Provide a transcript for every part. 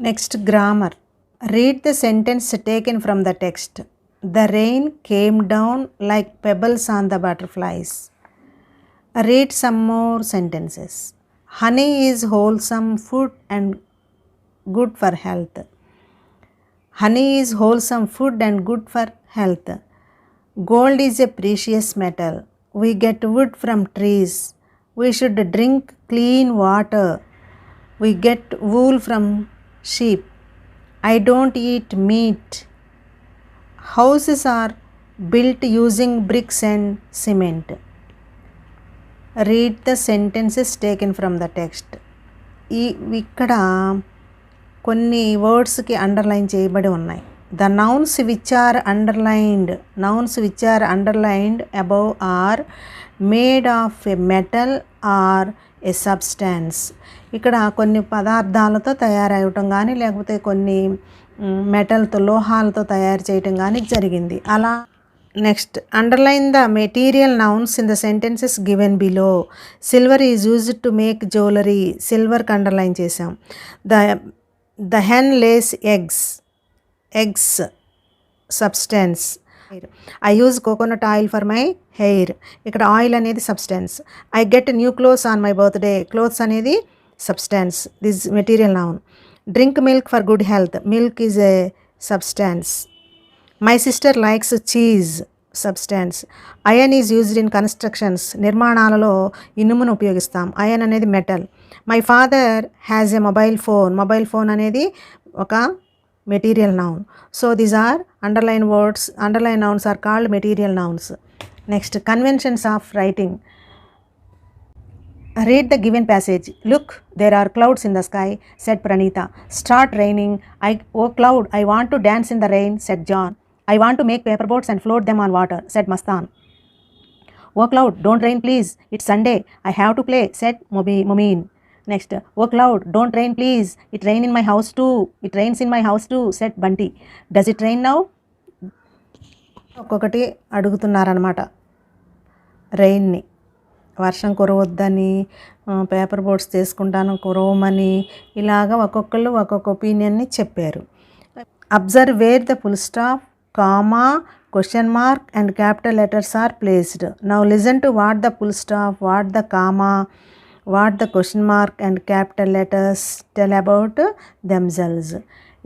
Next, grammar. Read the sentence taken from the text. The rain came down like pebbles on the butterflies. Read some more sentences. Honey is wholesome food and good for health. Honey is wholesome food and good for health. Gold is a precious metal. We get wood from trees. We should drink clean water. We get wool from sheep. I don't eat meat. Houses are built using bricks and cement. Read the sentences taken from the text. ఇక్కడ కొన్ని వర్డ్స్కి underline చేయబడి ఉన్నాయి. The nouns which are underlined above are made of a metal or a substance. ఇక్కడ కొన్ని పదార్థాలతో తయారవటం కానీ లేకపోతే కొన్ని మెటల్తో లోహాలతో తయారు చేయటం కానీ జరిగింది. అలా next, underline the material nouns in the sentences given below. Silver is used to make jewellery. సిల్వర్కి అండర్లైన్ చేసాం. The hen lays eggs substance. I use coconut oil for my hair. ఇక్కడ ఆయిల్ అనేది substance. I get new clothes on my birthday. Clothes అనేది substance. This material noun. Drink milk for good health. Milk is a substance. My sister likes cheese. Substance. Iron is used in constructions. నిర్మాణాలలో ఇనుమును ఉపయోగిస్తాం. Iron అనేది metal. My father has a mobile phone. Mobile phone అనేది ఒక material noun. So these are underline words. Underline nouns are called material nouns. Next, conventions of writing. Read the given passage. Look, there are clouds in the sky, said Pranita. Start raining. Oh cloud, I want to dance in the rain, said John. I want to make paper boats and float them on water, said Mastan. Oh cloud, don't rain please. It's Sunday. I have to play, said Mumeen. Next, oh cloud, don't rain please. It rains in my house too. It rains in my house too, said Bunty. Does it rain now? ఒక్కొక్కటి అడుగుతున్నారనమాట రెయిన్ని. వర్షం కురవద్దని, paper boats తీసుకుంటాను కురవమని, ఇలాగా ఒక్కొక్కళ్ళు ఒక్కొక్క ఒపీనియన్ని చెప్పారు. Observe where the full stop, comma, question mark and capital letters are placed. Now listen to what the full stop, what the comma, what the question mark and capital letters tell about themselves.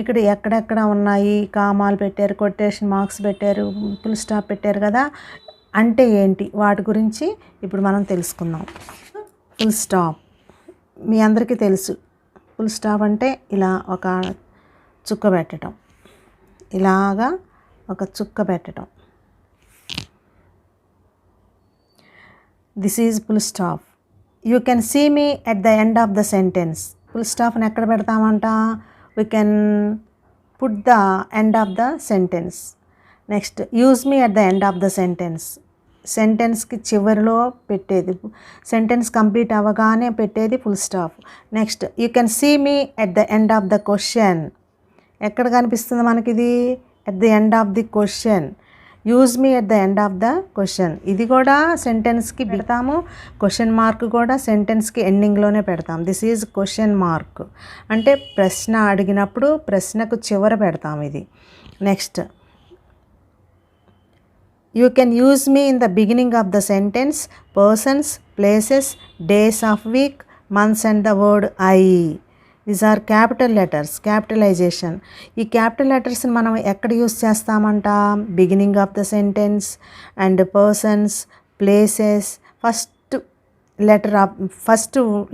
ఇక్కడ ఎక్కడెక్కడ ఉన్నాయి, కామాలు పెట్టారు, quotation marks పెట్టారు, full stop పెట్టారు కదా, అంటే ఏంటి వాటి గురించి ఇప్పుడు మనం తెలుసుకుందాం. ఫుల్ స్టాప్ మీ అందరికీ తెలుసు. ఫుల్ స్టాప్ అంటే ఇలా ఒక చుక్క పెట్టడం, ఇలాగా ఒక చుక్క పెట్టడం. This is full stop. You can see me at the end of the sentence. Full స్టాప్ని ఎక్కడ పెడతామంట? We can put the end of the sentence. Next, use me at the end of the sentence. సెంటెన్స్కి చివరిలో పెట్టేది, sentence complete అవ్వగానే పెట్టేది full stop. Next, you can see me at the end of the question. ఎక్కడ కనిపిస్తుంది మనకి ఇది? At the end of the question. Use me at the end of the question. ఇది కూడా సెంటెన్స్కి పెడతాము. క్వశ్చన్ మార్క్ కూడా సెంటెన్స్కి ఎండింగ్లోనే పెడతాం. దిస్ ఈజ్ క్వశ్చన్ మార్క్ అంటే ప్రశ్న అడిగినప్పుడు ప్రశ్నకు చివర పెడతాం ఇది. Next, you can use me in the beginning of the sentence, persons, places, days of week, months and the word I. These are capital letters, capitalization. ఈ క్యాపిటల్ లెటర్స్ని మనం ఎక్కడ యూస్ చేస్తామంట? Beginning of the sentence and persons, places, first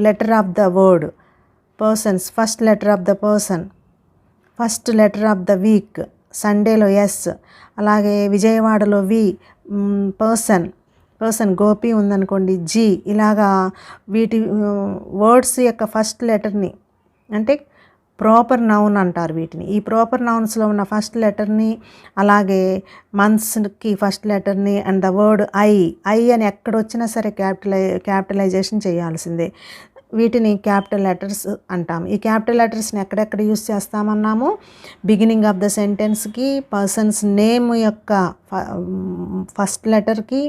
letter of the word persons, first letter of the person, first letter of the week, సండేలో S, అలాగే విజయవాడలో వి, person Gopi ఉందనుకోండి G. ఇలాగా వీటి వర్డ్స్ యొక్క ఫస్ట్ లెటర్ని అంటే ప్రాపర్ నౌన్ అంటారు వీటిని. ఈ ప్రాపర్ నౌన్స్లో ఉన్న ఫస్ట్ లెటర్ని, అలాగే మంత్స్కి ఫస్ట్ లెటర్ని అండ్ ద వర్డ్ ఐ అని ఎక్కడొచ్చినా సరే క్యాపిటలైజేషన్ చేయాల్సిందే. వీటిని క్యాపిటల్ లెటర్స్ అంటాము. ఈ క్యాపిటల్ లెటర్స్ని ఎక్కడెక్కడ యూస్ చేస్తామన్నాము? బిగినింగ్ ఆఫ్ ద సెంటెన్స్కి, పర్సన్స్ నేమ్ యొక్క ఫస్ట్ లెటర్కి,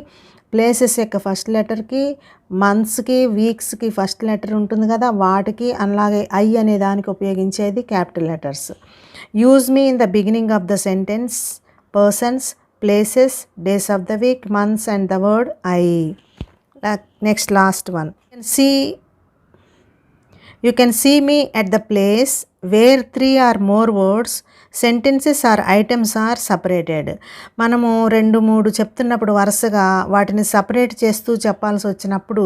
ప్లేసెస్ యొక్క ఫస్ట్ లెటర్కి, మంత్స్కి, వీక్స్కి ఫస్ట్ లెటర్ ఉంటుంది కదా, వాటికి అలాగే ఐ అనే దానికి ఉపయోగించేది capital letters. Use me in the beginning of the sentence persons, places, days of the week, months and the word I. Next last one. You can see me at the place where 3 or more words, sentences or items are separated. మనము 2-3 చెప్తున్నప్పుడు వరుసగా వాటిని separate చేస్తూ చెప్పాల్సి వచ్చినప్పుడు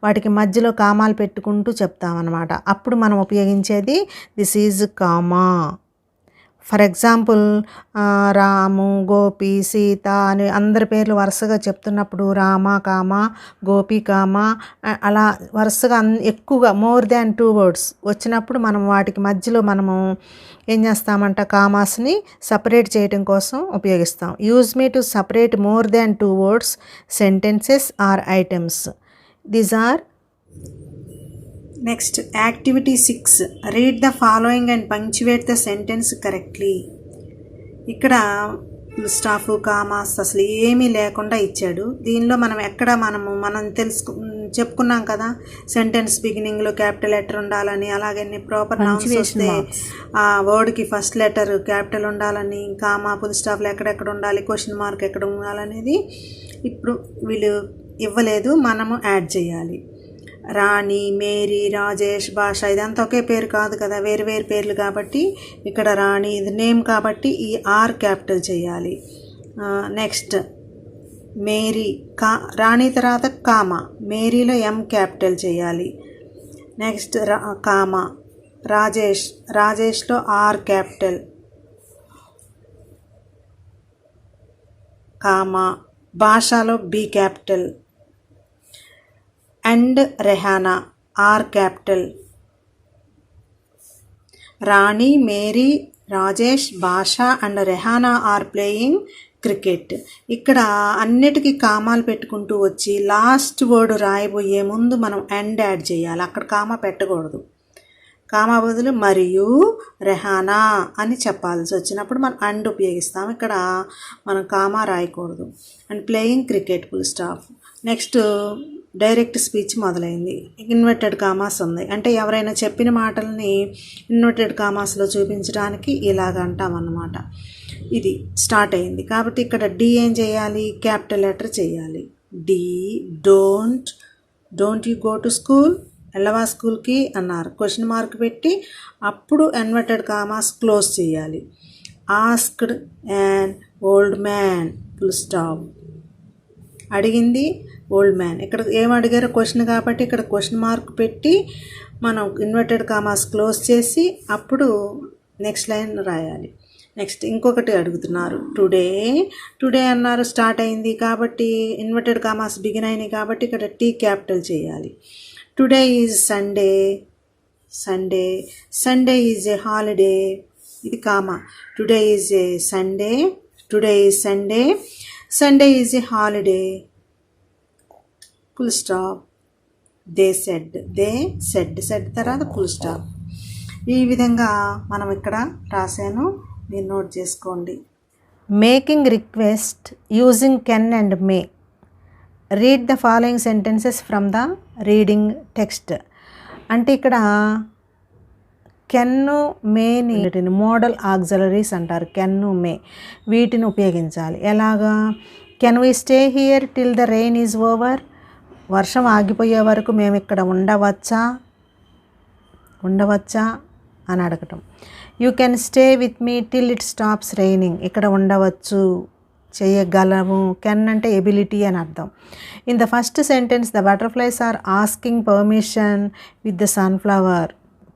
వాటికి మధ్యలో కామాలు పెట్టుకుంటూ చెప్తామన్నమాట. అప్పుడు మనం ఉపయోగించేది this is comma. For example Ramu, Gopi, Sita అని అందరి పేర్లు వరుసగా చెప్తున్నప్పుడు రామ కామ, గోపి కామ అలా వరుసగా ఎక్కువగా మోర్ దాన్ 2 words వచ్చినప్పుడు మనం వాటికి మధ్యలో మనము ఏం చేస్తామంట, కామాస్ని సపరేట్ చేయడం కోసం ఉపయోగిస్తాం. Use me to separate more than 2 words, sentences or items. These are. Next, activity 6. Read the following and punctuate the sentence correctly. ఇక్కడ స్టాఫ్, కామాస్ అసలు ఏమీ లేకుండా ఇచ్చాడు. దీనిలో మనం చెప్పుకున్నాం కదా, సెంటెన్స్ బిగినింగ్లో క్యాపిటల్ లెటర్ ఉండాలని, అలాగే ప్రాపర్ నౌన్స్ వస్తే ఆ వర్డ్కి ఫస్ట్ లెటర్ క్యాపిటల్ ఉండాలని, కామా, ఫుల్ స్టాఫ్లు ఎక్కడెక్కడ ఉండాలి, క్వశ్చన్ మార్క్ ఎక్కడ ఉండాలనేది ఇప్పుడు వీళ్ళు ఇవ్వలేదు, మనము యాడ్ చేయాలి. రాణి, మేరీ, రాజేష్, భాష ఇదంతా ఒకే పేరు కాదు కదా, వేరు వేరు పేర్లు కాబట్టి ఇక్కడ రాణి ఇది నేమ్ కాబట్టి ఈ ఆర్ క్యాపిటల్ చేయాలి. నెక్స్ట్ మేరీ, రాణి తర్వాత కామ, మేరీలో ఎం క్యాపిటల్ చేయాలి. నెక్స్ట్ కామ, రాజేష్లో ఆర్ క్యాపిటల్, కామ, భాషలో B capital, and Rehana R capital. Rani, Mary, Rajesh, Basha and Rehana are playing cricket. ఇక్కడ అన్నిటికీ కామాలు పెట్టుకుంటూ వచ్చి లాస్ట్ వర్డ్ రాయబోయే ముందు మనం అండ్ యాడ్ చేయాలి. అక్కడ కామా పెట్టకూడదు. కామా బదులు మరియు రెహానా అని చెప్పాల్సి వచ్చినప్పుడు మనం అండ్ ఉపయోగిస్తాం. ఇక్కడ మనం కామా రాయకూడదు. And playing cricket full stop. Next direct speech మొదలైంది. ఇన్వర్టెడ్ కామాస్ ఉంది, అంటే ఎవరైనా చెప్పిన మాటల్ని ఇన్వర్టెడ్ కామాస్లో చూపించడానికి ఇలాగ అంటామన్నమాట. ఇది స్టార్ట్ అయింది కాబట్టి ఇక్కడ డి ఏం చేయాలి, క్యాపిటల్ లెటర్ చేయాలి. D, don't you go to school, వెళ్ళవా స్కూల్కి అన్నారు, క్వశ్చన్ మార్క్ పెట్టి అప్పుడు ఇన్వర్టెడ్ కామాస్ క్లోజ్ చేయాలి. Asked an old man full stop. అడిగింది ఓల్డ్ మ్యాన్. ఇక్కడ ఏం అడిగారో క్వశ్చన్ కాబట్టి ఇక్కడ క్వశ్చన్ మార్క్ పెట్టి మనం ఇన్వర్టెడ్ కామాస్ క్లోజ్ చేసి అప్పుడు నెక్స్ట్ లైన్ రాయాలి. నెక్స్ట్ ఇంకొకటి అడుగుతున్నారు, టుడే అన్నారు, స్టార్ట్ అయింది కాబట్టి ఇన్వర్టెడ్ కామాస్ బిగిన్ అయినాయి కాబట్టి ఇక్కడ టీ క్యాపిటల్ చేయాలి. Today is Sunday is a holiday, ఇది కామా. Today is a Sunday is a holiday full stop. They said తర్వాత ఫుల్ స్టాప్. ఈ విధంగా మనం ఇక్కడ రాశాను, మీరు నోట్ చేసుకోండి. Making request using can and may. Read the following sentences from the reading text. అంటే ఇక్కడ కెన్ను, మేని మోడల్ ఆక్సిలరీస్ అంటారు. కెన్ను, మే వీటిని ఉపయోగించాలి. ఎలాగా? Can we stay here till the rain is over. వర్షం ఆగిపోయే వరకు మేము ఇక్కడ ఉండవచ్చా అని అడగటం. You can stay with me till it stops raining. ఇక్కడ ఉండవచ్చు, చేయగలము. కెన్ అంటే ఎబిలిటీ అని అర్థం. In the first sentence the butterflies are asking permission with the sunflower.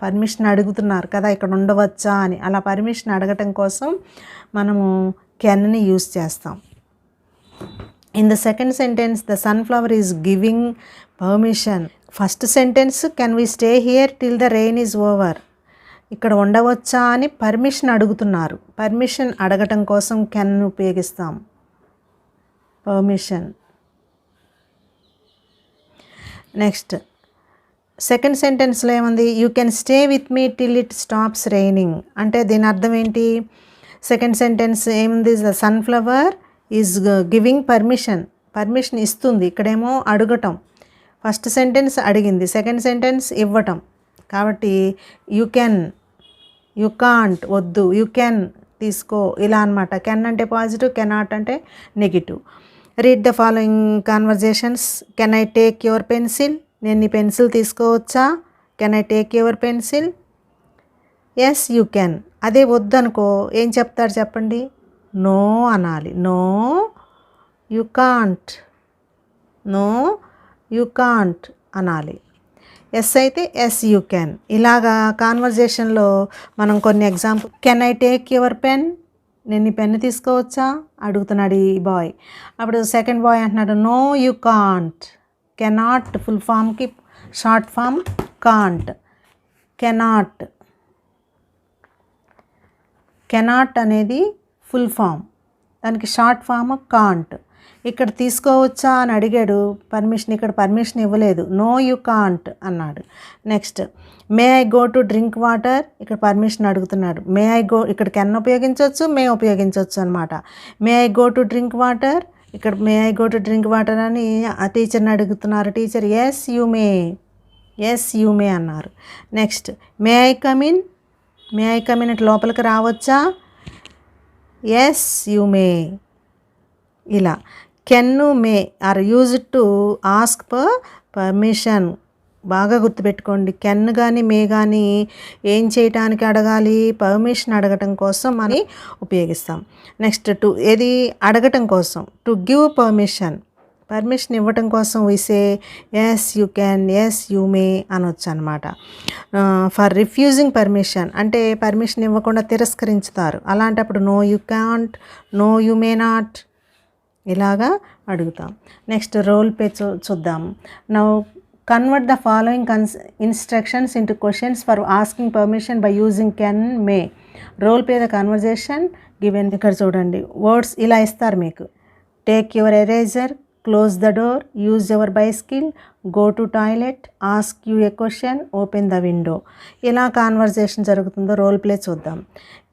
Permission అడుగుతున్నారు కదా ఇక్కడ ఉండవచ్చా అని. అలా పర్మిషన్ అడగటం కోసం మనము కెన్ని యూజ్ చేస్తాం. In the second sentence the sunflower is giving permission. First sentence can we stay here till the rain is over. ఇక్కడ ఉండవచ్చా అని పర్మిషన్ అడుగుతున్నారు. పర్మిషన్ అడగటం కోసం కెన్ ఉపయోగిస్తాం, పర్మిషన్. నెక్స్ట్ సెకండ్ సెంటెన్స్లో ఏముంది? You can stay with me till it stops raining. అంటే దీని అర్థం ఏంటి? సెకండ్ సెంటెన్స్ ఏముంది? The sunflower is giving permission. Permission ఇస్తుంది, ఇక్కడేమో అడగటం. ఫస్ట్ సెంటెన్స్ అడిగింది, సెకండ్ సెంటెన్స్ ఇవ్వటం. కాబట్టి యూ కెన్, యూ కాంట్ వద్దు, యూ కెన్ తీసుకో, ఇలా అనమాట. కెన్ అంటే పాజిటివ్, కెనాట్ అంటే negative. Read the following conversations. Can I take your pencil? నేను నీ పెన్సిల్ తీసుకోవచ్చా? Can I take your pencil? Yes you can. అదే వద్దనుకో ఏం చెప్తారు చెప్పండి? నో అనాలి. No you can't, no you can't అనాలి. ఎస్ అయితే ఎస్ యూ కెన్. ఇలాగా కాన్వర్జేషన్లో మనం కొన్ని example. Can I take your pen? నేను నీ పెన్ను తీసుకోవచ్చా అడుగుతున్నాడు ఈ బాయ్. అప్పుడు సెకండ్ బాయ్ అంటున్నాడు no you can't. Cannot full ఫామ్కి short form can't. Cannot, cannot అనేది ఫుల్ ఫామ్, దానికి షార్ట్ ఫామ్ కాంట్. ఇక్కడ తీసుకోవచ్చా అని అడిగాడు పర్మిషన్, ఇక్కడ పర్మిషన్ ఇవ్వలేదు, నో యూ కాంట్ అన్నాడు. Next may I go to drink water? ఇక్కడ పర్మిషన్ అడుగుతున్నాడు. మే ఐ గో, ఇక్కడ కెన్ ఉపయోగించవచ్చు, మే ఉపయోగించవచ్చు అనమాట. May I go to drink water? ఇక్కడ may I go to drink water అని ఆ టీచర్ని అడుగుతున్నారు. Teacher yes you may, yes you may అన్నారు. Next may I come in? May I come in అంటే లోపలికి రావచ్చా? Yes you may. ఇలా can, may are used to ask for permission. బాగా గుర్తుపెట్టుకోండి, కెన్ కానీ మే కానీ ఏం చేయటానికి అడగాలి? పర్మిషన్ అడగటం కోసం అని ఉపయోగిస్తాం. నెక్స్ట్ టు, ఏది అడగటం కోసం, టు గివ్ పర్మిషన్, పర్మిషన్ ఇవ్వటం కోసం విసే yes you can, yes you may అనొచ్చు అనమాట. ఫర్ రిఫ్యూజింగ్ పర్మిషన్ అంటే పర్మిషన్ ఇవ్వకుండా తిరస్కరించుతారు, అలాంటప్పుడు no you can't, no you may not, ఇలాగా అడుగుతాం. నెక్స్ట్ రోల్ ప్లే చూద్దాం. Now convert the following instructions into questions for asking permission by using can, may. Role play the conversation given. ఇక్కడ చూడండి words ఇలా ఇస్తారు మీకు. Take your eraser, close the door, use your bicycle, go to toilet, ask you a question, open the window. ఇలా conversation జరుగుతుందో role play చూద్దాం.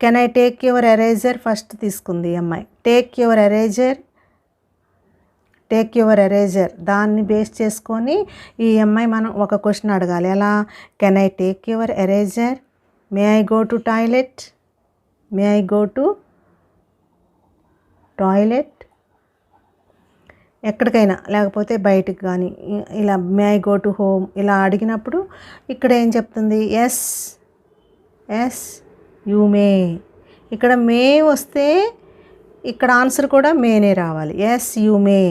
Can I take your eraser? First తీసుకుంది ఈ అమ్మాయి. Take your eraser, take your eraser దాన్ని base చేసుకొని ఈ అమ్మాయి మనం ఒక క్వశ్చన్ అడగాలి. ఎలా? Can I take your eraser? May I go to toilet? May I go to toilet? ఎక్కడికైనా, లేకపోతే బయటికి కానీ ఇలా మే ఐ గో టు హోమ్ ఇలా అడిగినప్పుడు ఇక్కడ ఏం చెప్తుంది? Yes, yes you may. ఇక్కడ మే వస్తే ఇక్కడ ఆన్సర్ కూడా మేనే రావాలి, ఎస్ యూ మే.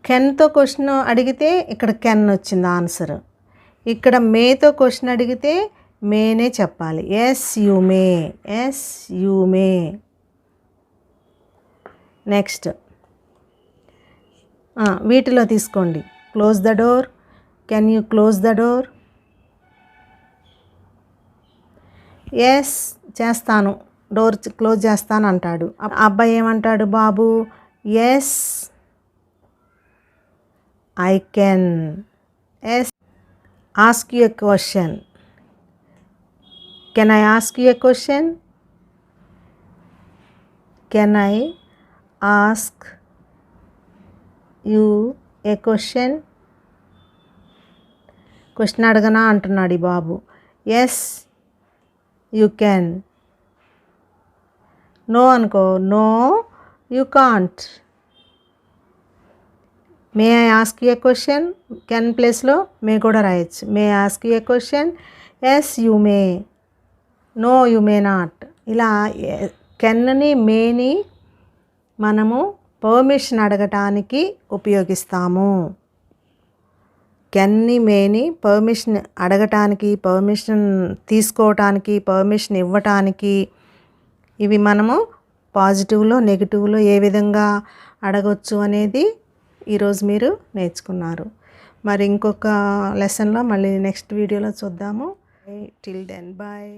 కెన్తో క్వశ్చన్ అడిగితే ఇక్కడ కెన్ వచ్చింది ఆన్సర్. ఇక్కడ మేతో క్వశ్చన్ అడిగితే మేనే చెప్పాలి, yes you may, yes you may. Next వీటిలో తీసుకోండి. Close the door, can you close the door? Yes చేస్తాను, డోర్ క్లోజ్ చేస్తాను అంటాడు. అబ్బాయి ఏమంటాడు? బాబు yes I can. Yes ask you a question, can I ask you a question? Can I ask you a question? Question అడగనా అంటున్నాడు ఈ బాబు. Yes you can. నో అనుకో, no you can't. May I ask you a question? Can ప్లేస్లో may కూడా రాయొచ్చు. May I ask you a question? Yes you may, no you may not. ఇలా కెన్ని మేని మనము పర్మిషన్ అడగటానికి ఉపయోగిస్తాము. కెన్ని మేని పర్మిషన్ అడగటానికి, పర్మిషన్ తీసుకోవటానికి, పర్మిషన్ ఇవ్వటానికి, ఇవి మనము పాజిటివ్లో నెగిటివ్లో ఏ విధంగా అడగొచ్చు అనేది ఈరోజు మీరు నేర్చుకున్నారు. మరి ఇంకొక లెసన్లో మళ్ళీ నెక్స్ట్ వీడియోలో చూద్దాము. Till then bye.